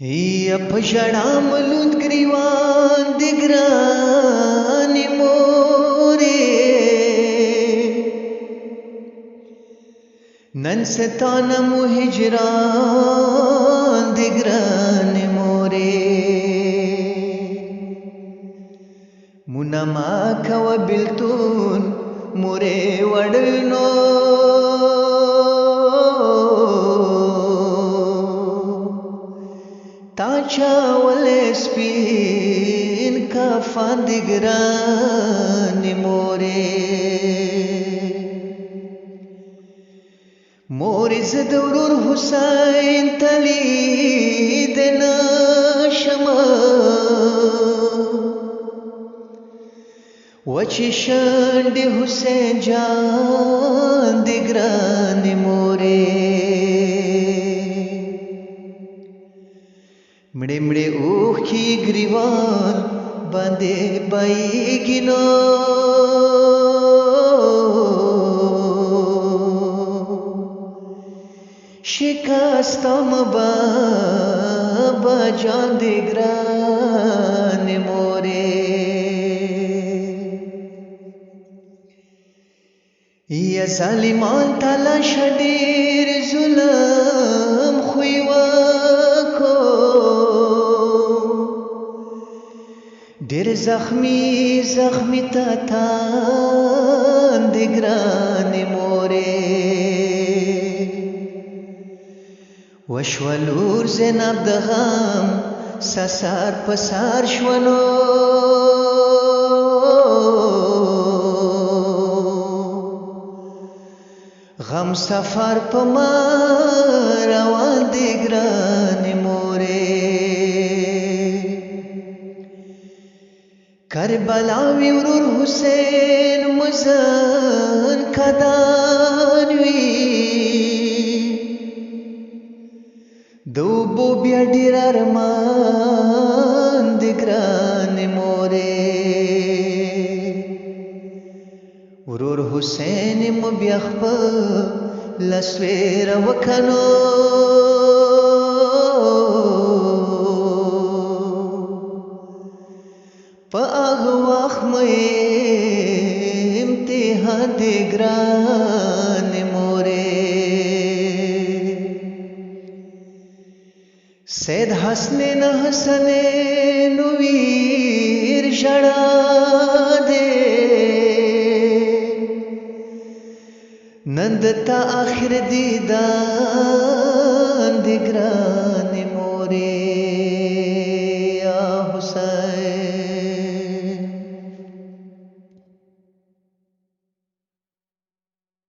هي په ژړا ملوند ګریوان د ګرانې مورې نن ستانه مو هجران د ګرانې مورې مونه ما کوه بېلتون مورې وړل نو تا چاولی سپین کفن د ګرانې مورې مورې زه د ورور حسین ته لیدنه شمه وچې شونډې حسین جان د ګرانې مورې مړې مړې اوښکې ګریوان باندې بهیږي نو شکستم بابا جان د ګرانې مورې یا ظالمان تلاشه ډېر ظلم خو یې ډېر زخمی زخمی تاتان د ګرانې مورې وشوه لور زینب د غم سسار په سار شوه نو غم سفر په ما روان د ګرانې مورې کربلا وی ورور حسین مزن کدان وی دوبو بیا ډیر ارمان د ګرانې مورې ورور حسین مو بیا خپل سویره وکنو په هغه وخت مې امتحان د ګرانې مورې سید حسنین حسنین ویر ژړا دې نن د تا آخر دیدار